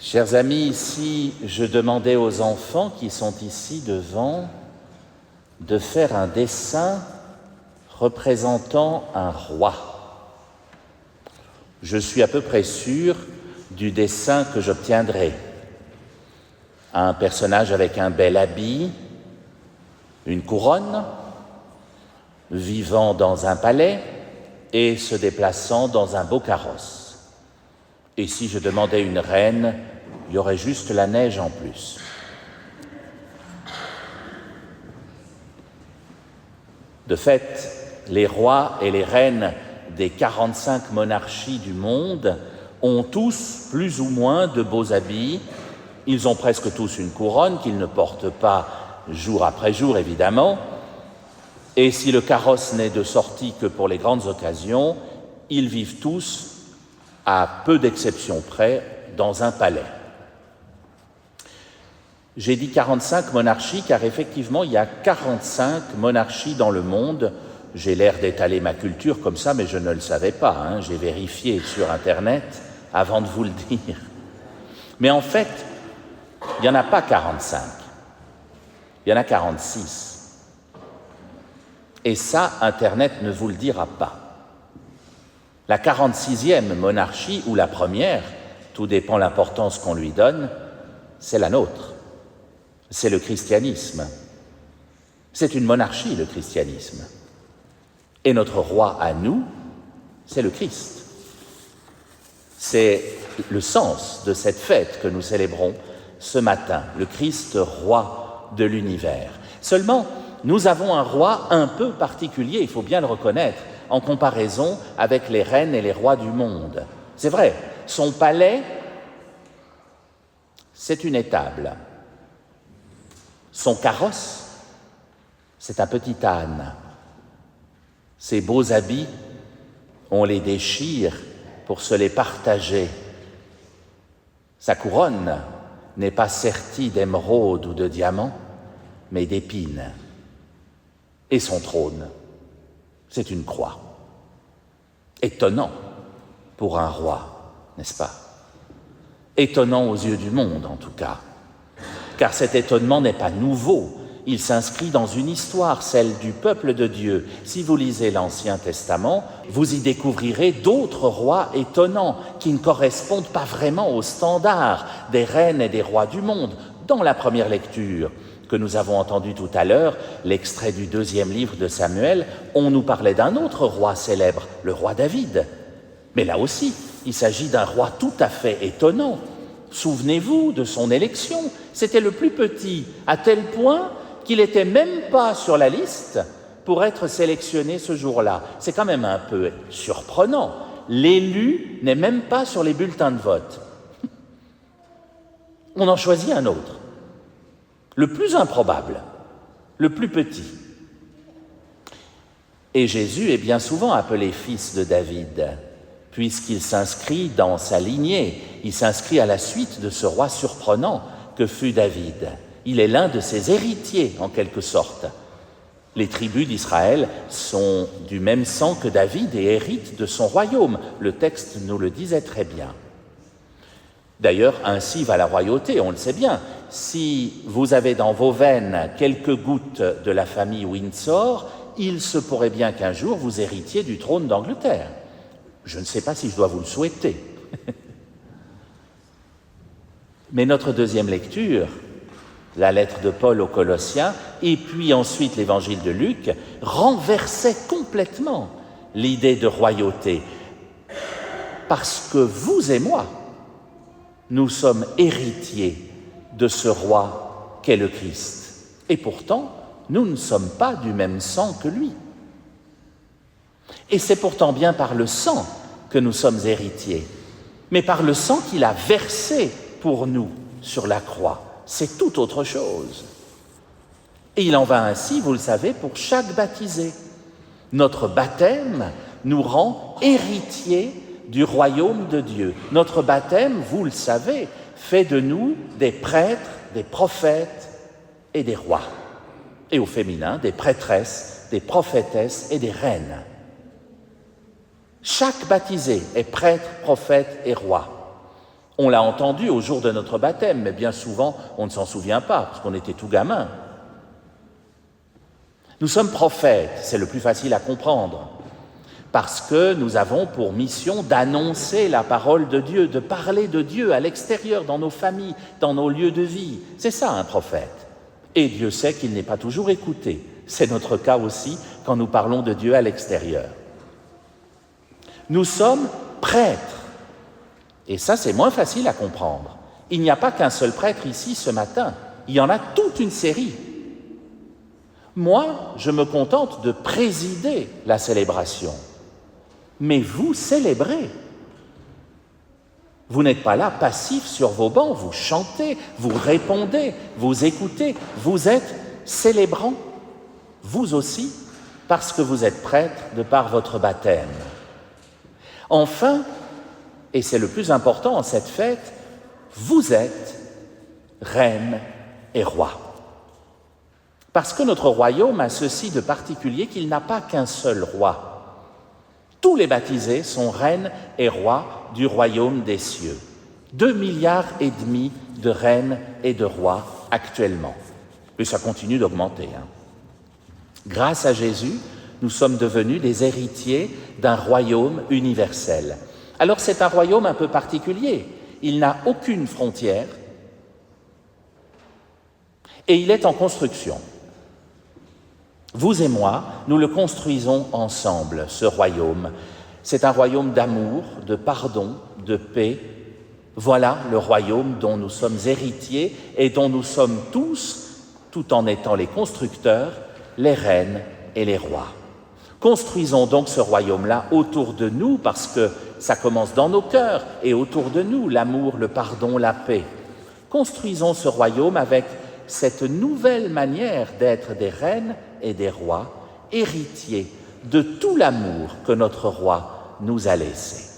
Chers amis, ici, je demandais aux enfants qui sont ici devant de faire un dessin représentant un roi. Je suis à peu près sûr du dessin que j'obtiendrai. Un personnage avec un bel habit, une couronne, vivant dans un palais et se déplaçant dans un beau carrosse. Et si je demandais une reine, il y aurait juste la neige en plus. De fait, les rois et les reines des 45 monarchies du monde ont tous plus ou moins de beaux habits. Ils ont presque tous une couronne qu'ils ne portent pas jour après jour, évidemment. Et si le carrosse n'est de sortie que pour les grandes occasions, ils vivent tous, à peu d'exceptions près, dans un palais. J'ai dit 45 monarchies car effectivement, il y a 45 monarchies dans le monde. J'ai l'air d'étaler ma culture comme ça, mais je ne le savais pas. J'ai vérifié sur Internet avant de vous le dire. Mais en fait, il n'y en a pas 45. Il y en a 46. Et ça, Internet ne vous le dira pas. La 46e monarchie, ou la première, tout dépend de l'importance qu'on lui donne, c'est la nôtre. C'est le christianisme. C'est une monarchie, le christianisme. Et notre roi à nous, c'est le Christ. C'est le sens de cette fête que nous célébrons ce matin, le Christ roi de l'univers. Seulement, nous avons un roi un peu particulier, il faut bien le reconnaître, en comparaison avec les reines et les rois du monde. C'est vrai, son palais, c'est une étable. Son carrosse, c'est un petit âne. Ses beaux habits, on les déchire pour se les partager. Sa couronne n'est pas sertie d'émeraude ou de diamants, mais d'épines. Et son trône, c'est une croix. Étonnant pour un roi, n'est-ce pas? Étonnant aux yeux du monde, en tout cas. Car cet étonnement n'est pas nouveau. Il s'inscrit dans une histoire, celle du peuple de Dieu. Si vous lisez l'Ancien Testament, vous y découvrirez d'autres rois étonnants qui ne correspondent pas vraiment aux standards des reines et des rois du monde. Dans la première lecture que nous avons entendue tout à l'heure, l'extrait du 2e livre de Samuel, on nous parlait d'un autre roi célèbre, le roi David. Mais là aussi, il s'agit d'un roi tout à fait étonnant. Souvenez-vous de son élection, c'était le plus petit, à tel point qu'il n'était même pas sur la liste pour être sélectionné ce jour-là. C'est quand même un peu surprenant. L'élu n'est même pas sur les bulletins de vote. On en choisit un autre, le plus improbable, le plus petit. Et Jésus est bien souvent appelé fils de David, puisqu'il s'inscrit dans sa lignée, il s'inscrit à la suite de ce roi surprenant que fut David. Il est l'un de ses héritiers, en quelque sorte. Les tribus d'Israël sont du même sang que David et héritent de son royaume. Le texte nous le disait très bien. D'ailleurs, ainsi va la royauté, on le sait bien. Si vous avez dans vos veines quelques gouttes de la famille Windsor, il se pourrait bien qu'un jour vous héritiez du trône d'Angleterre. Je ne sais pas si je dois vous le souhaiter. Mais notre deuxième lecture, la lettre de Paul aux Colossiens, et puis ensuite l'évangile de Luc, renversait complètement l'idée de royauté. Parce que vous et moi, nous sommes héritiers de ce roi qu'est le Christ. Et pourtant, nous ne sommes pas du même sang que lui. Et c'est pourtant bien par le sang que nous sommes héritiers, mais par le sang qu'il a versé pour nous sur la croix. C'est tout autre chose. Et il en va ainsi, vous le savez, pour chaque baptisé. Notre baptême nous rend héritiers du royaume de Dieu. Notre baptême, vous le savez, fait de nous des prêtres, des prophètes et des rois. Et au féminin, des prêtresses, des prophétesses et des reines. Chaque baptisé est prêtre, prophète et roi. On l'a entendu au jour de notre baptême, mais bien souvent, on ne s'en souvient pas, parce qu'on était tout gamin. Nous sommes prophètes, c'est le plus facile à comprendre, parce que nous avons pour mission d'annoncer la parole de Dieu, de parler de Dieu à l'extérieur, dans nos familles, dans nos lieux de vie. C'est ça un prophète. Et Dieu sait qu'il n'est pas toujours écouté. C'est notre cas aussi quand nous parlons de Dieu à l'extérieur. Nous sommes prêtres. Et ça, c'est moins facile à comprendre. Il n'y a pas qu'un seul prêtre ici ce matin. Il y en a toute une série. Moi, je me contente de présider la célébration. Mais vous célébrez. Vous n'êtes pas là passif sur vos bancs, vous chantez, vous répondez, vous écoutez. Vous êtes célébrant, vous aussi, parce que vous êtes prêtre de par votre baptême. Enfin, et c'est le plus important en cette fête, vous êtes reine et roi. Parce que notre royaume a ceci de particulier qu'il n'a pas qu'un seul roi. Tous les baptisés sont reines et rois du royaume des cieux. 2,5 milliards de reines et de rois actuellement. Et ça continue d'augmenter. Grâce à Jésus, nous sommes devenus des héritiers d'un royaume universel. Alors c'est un royaume un peu particulier. Il n'a aucune frontière et il est en construction. Vous et moi, nous le construisons ensemble, ce royaume. C'est un royaume d'amour, de pardon, de paix. Voilà le royaume dont nous sommes héritiers et dont nous sommes tous, tout en étant les constructeurs, les reines et les rois. Construisons donc ce royaume-là autour de nous parce que ça commence dans nos cœurs et autour de nous, l'amour, le pardon, la paix. Construisons ce royaume avec cette nouvelle manière d'être des reines et des rois, héritiers de tout l'amour que notre roi nous a laissé.